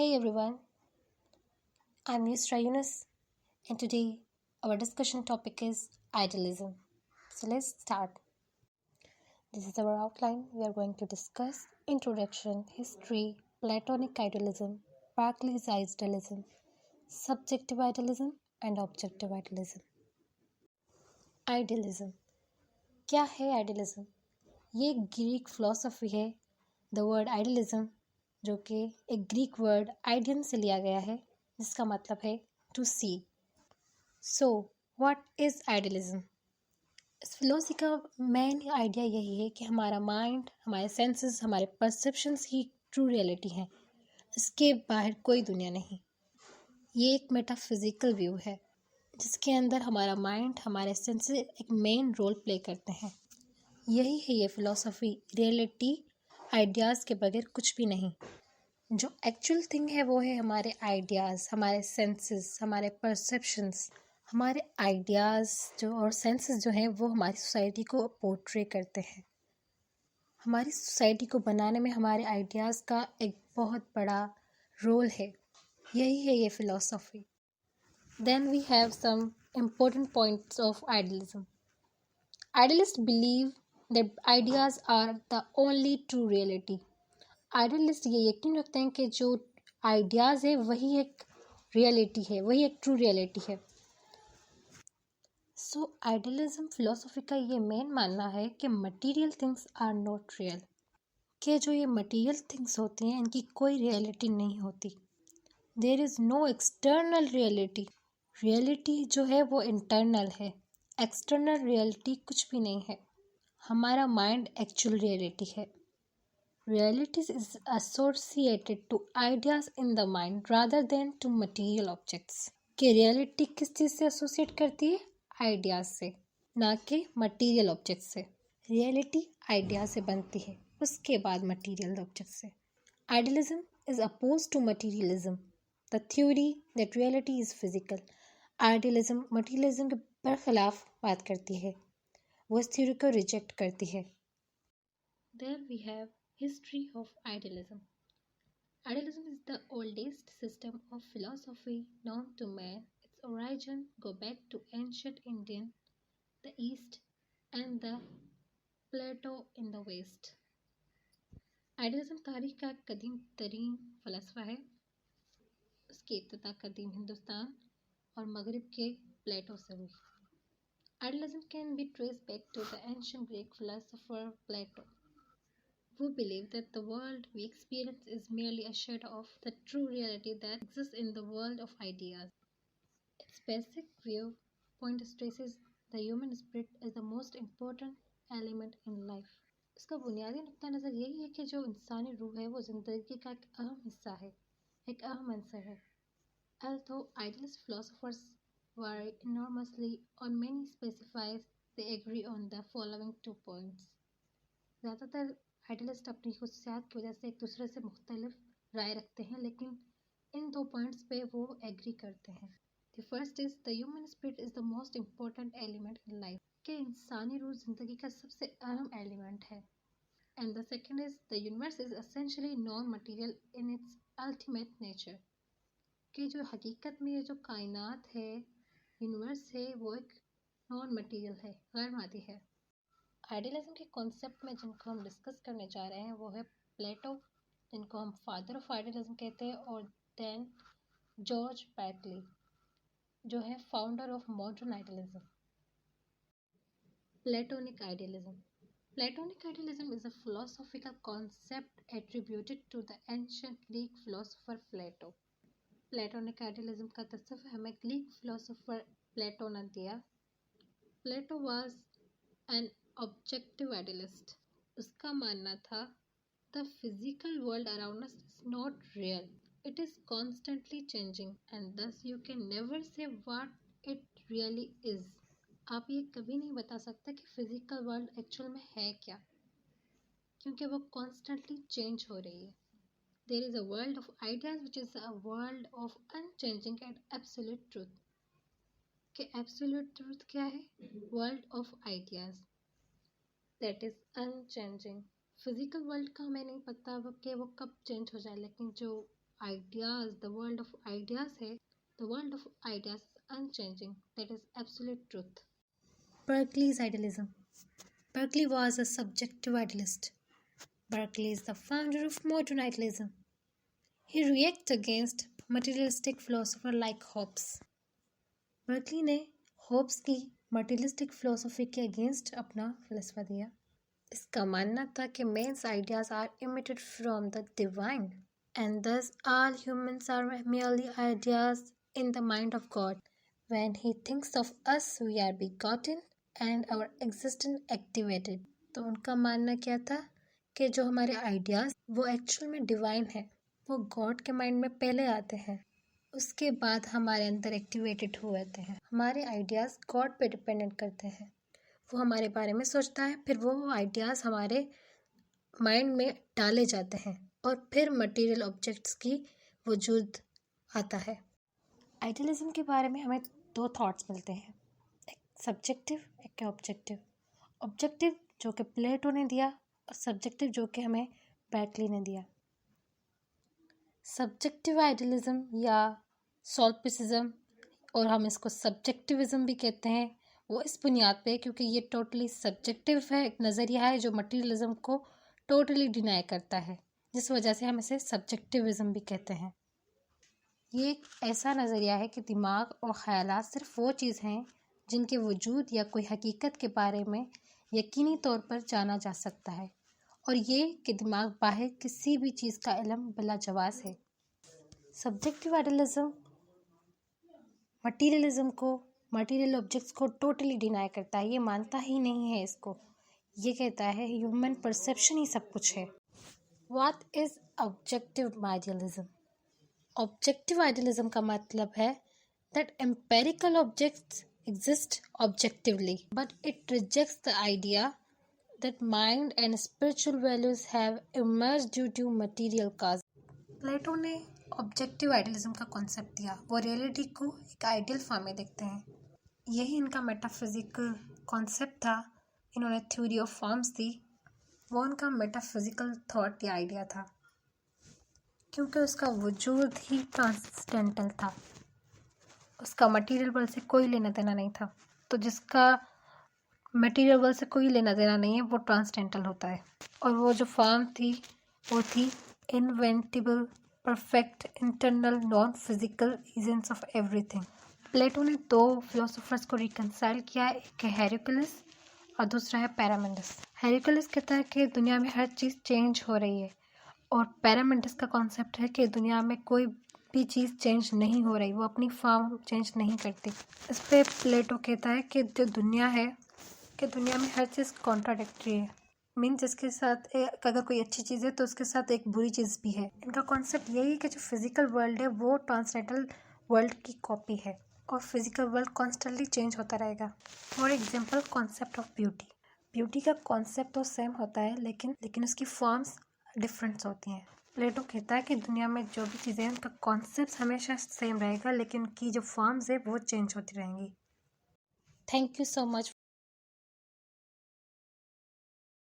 Hey everyone, I'm Yusra Yunus, and today our discussion topic is idealism. So let's start. This is our outline. We are going to discuss introduction, history, Platonic idealism, Berkeley's idealism, subjective idealism, and objective idealism. Idealism. क्या है idealism? ये एक Greek philosophy है. The word idealism जो कि एक Greek word आइडियन से लिया गया है जिसका मतलब है to see. So what is idealism? इस फिलोसफी का मेन आइडिया यही है कि हमारा माइंड, हमारे सेंसेस, हमारे परसेप्शंस ही ट्रू रियलिटी हैं. इसके बाहर कोई दुनिया नहीं. ये एक मेटाफिजिकल व्यू है जिसके अंदर हमारा माइंड, हमारे सेंसेस एक मेन रोल प्ले करते हैं. यही है ये फिलॉसफी. रियलिटी आइडियाज़ के बगैर कुछ भी नहीं. जो एक्चुअल थिंग है वो है हमारे आइडियाज़, हमारे सेंसेस, हमारे परसेप्शंस. हमारे आइडियाज़ जो और सेंसेस जो हैं वो हमारी सोसाइटी को पोर्ट्रे करते हैं. हमारी सोसाइटी को बनाने में हमारे आइडियाज़ का एक बहुत बड़ा रोल है. यही है ये philosophy. Then we have some important points of idealism. Idealist believe that ideas are the only true reality. Idealist ये यकीन रखते हैं कि जो आइडियाज़ है वही एक रियलिटी है, वही एक ट्रू रियलिटी है. सो आइडियलिज्म फिलोसफी का ये मेन मानना है कि material things are not real. कि जो ये मटेरियल थिंग्स होती हैं इनकी कोई रियलिटी नहीं होती. There is no external reality. Reality जो है वो इंटरनल है. एक्सटर्नल रियलिटी कुछ भी नहीं है. हमारा माइंड एक्चुअल रियलिटी है. Reality is associated to ideas in the mind rather than to material objects. कि रियलिटी किस चीज़ से एसोसिएट करती है? आइडियाज से, ना कि मटेरियल ऑब्जेक्ट से. रियलिटी आइडिया से बनती है, उसके बाद मटेरियल ऑब्जेक्ट से. Idealism is oppose to materialism, the theory that reality is physical. Idealism materialism के बरखिलाफ बात करती है, वो इस थ्योरी को रिजेक्ट करती है. There we have History of idealism. Idealism is the oldest system of philosophy known to man. Its origin go back to ancient Indian, the East, and the Plato in the West. Idealism तारीख का कदीम तरीन फलसफा है. उसकी इब्तिदा कदीम हिंदुस्तान और मगरिब के प्लेटो से हुई. Idealism can be traced back to the ancient Greek philosopher Plato, who believed that the world we experience is merely a shadow of the true reality that exists in the world of ideas. Its basic viewpoint stresses the human spirit as the most important element in life. इसका बुनियादी नुक्ता नज़र यही है कि जो इंसानी रूह है वो ज़िंदगी का एक अहम हिस्सा है, एक अहम अंसर है. Although idealist philosophers vary enormously on many specifies, they agree on the following 2 points. ज़्यादातर आइडियलिस्ट अपनी खुशियात की वजह से एक दूसरे से मुख्तलिफ राय रखते हैं, लेकिन इन 2 पॉइंट्स पे वो एग्री करते हैं. The first is the human spirit is the most important element in life. कि इंसानी रूह ज़िंदगी का सबसे अहम एलिमेंट है. And the second is the universe is essentially non material in its ultimate nature. कि जो हकीकत में ये जो कायनात है, यूनिवर्स है, वो एक नॉन मटीरियल है, गैर मादी है. आइडियलिज्म के कॉन्सेप्ट में जिनको हम डिस्कस करने जा रहे हैं वो है प्लेटो, जिनको हम फादर ऑफ आइडियलिज्म कहते हैं, और देन जॉर्ज बैटली जो है founder of modern idealism. Platonic idealism. Platonic idealism is a philosophical concept attributed to the ancient Greek philosopher Plato. Platonic idealism का तस्वीर हमें ग्रीक फिलोसोफर प्लेटो ने दिया. Plato was an objective idealist. उसका मानना था the physical world around us is not real, it is constantly changing and thus you can never say what it really is. आप ये कभी नहीं बता सकते कि फिजिकल वर्ल्ड एक्चुअल में है क्या, क्योंकि वो कॉन्स्टेंटली चेंज हो रही है. There is a world of ideas which is a world of unchanging and absolute truth. कि एब्सोल्यूट ट्रूथ क्या है? World of ideas that is unchanging. Physical world का हमें नहीं पता कि वो कब चेंज हो जाए, लेकिन जो ideas, the world of ideas है, the world of ideas unchanging, that is absolute truth. Berkeley's idealism. Berkeley was a subjective idealist. Berkeley is the founder of modern idealism. He reacted against materialistic philosopher like Hobbes. Berkeley ने Hobbes की materialistic philosophy के against अपना फलसफा दिया. इसका मानना था कि men's ideas are emitted from the divine and thus all humans are merely ideas in the mind of God. When he thinks of us, we are begotten and our existence activated. तो उनका मानना क्या था कि जो हमारे ideas वो actual में डिवाइन है, वो गॉड के माइंड में पहले आते हैं, उसके बाद हमारे अंदर एक्टिवेटेड हो जाते हैं. हमारे आइडियाज़ गॉड पे डिपेंडेंट करते हैं. वो हमारे बारे में सोचता है, फिर वो आइडियाज़ हमारे माइंड में डाले जाते हैं और फिर मटेरियल ऑब्जेक्ट्स की वजूद आता है. आइडियलिज्म के बारे में हमें दो थॉट्स मिलते हैं, एक सब्जेक्टिव, एक ऑब्जेक्टिव. ऑब्जेक्टिव जो कि प्लेटो ने दिया और सब्जेक्टिव जो कि हमें बैटली ने दिया. सब्जेक्टिव आइडियलिज्म या सॉल्पिसिज्म, और हम इसको सब्जेक्टिविज्म भी कहते हैं, वो इस बुनियाद पे क्योंकि ये टोटली सब्जेक्टिव है, एक नज़रिया है जो मटीरियलिज्म को टोटली डिनाई करता है, जिस वजह से हम इसे सब्जेक्टिविज्म भी कहते हैं. ये एक ऐसा नज़रिया है कि दिमाग और ख़यालात सिर्फ वो चीज़ हैं जिनके वजूद या कोई हकीकत के बारे में यकीनी तौर पर जाना जा सकता है, और ये कि दिमाग बाहर किसी भी चीज़ का इल्म बिला जवाज़ है. सब्जेक्टिव आइडियलिज्म मटीरियलिज्म को, मटीरियल ऑब्जेक्ट्स को टोटली डिनाई करता है. ये मानता ही नहीं है इसको. ये कहता है ह्यूमन परसेप्शन ही सब कुछ है. What is objective idealism? Objective idealism का मतलब है that empirical objects exist objectively, but it rejects the idea that mind and spiritual values have emerged due to material causes. प्लेटो ने ऑब्जेक्टिव आइडियलिज्म का concept दिया. वो रियलिटी को एक ideal form में देखते हैं. यही इनका मेटाफिजिकल कॉन्सेप्ट था. इन्होंने थ्योरी ऑफ फॉर्म्स दी. वो उनका मेटाफिजिकल थॉट या आइडिया था, क्योंकि उसका वजूद ही ट्रांसडेंटल था. उसका मटेरियल वर्ल्ड से कोई लेना देना नहीं था. तो जिसका मटेरियल वर्ल्ड से कोई लेना देना नहीं है वो ट्रांसडेंटल होता है. और वो जो फॉर्म थी वो थी inevitable, perfect, internal, non physical agents of everything. Plato ने दो फिलोसोफर्स को रिकंसाइल किया. एक है हेराक्लिटस और दूसरा है पैरामेंडस. हेराक्लिटस कहता है कि दुनिया में हर चीज़ चेंज हो रही है, और पैरामेंडस का कॉन्सेप्ट है कि दुनिया में कोई भी चीज़ चेंज नहीं हो रही, वो अपनी फॉर्म चेंज नहीं करती. इस पे प्लेटो कहता है कि जो दुनिया है, कि दुनिया में हर चीज़ कॉन्ट्राडिक्टरी है. मीन्स जिसके साथ अगर कोई अच्छी चीज़ है तो उसके साथ एक बुरी चीज़ भी है. इनका कॉन्सेप्ट यही है कि जो फिज़िकल वर्ल्ड है वो ट्रांसडेंटल वर्ल्ड की कॉपी है, और फिज़िकल वर्ल्ड कॉन्स्टेंटली चेंज होता रहेगा. For example concept of beauty. Beauty का कॉन्सेप्ट तो सेम होता है, लेकिन उसकी फॉर्म्स डिफरेंट होती हैं. प्लेटो कहता है कि दुनिया में जो भी चीज़ें हैं उनका कॉन्सेप्ट हमेशा सेम रहेगा, लेकिन उनकी जो फॉर्म्स है वो चेंज होती रहेंगी. Thank you so much.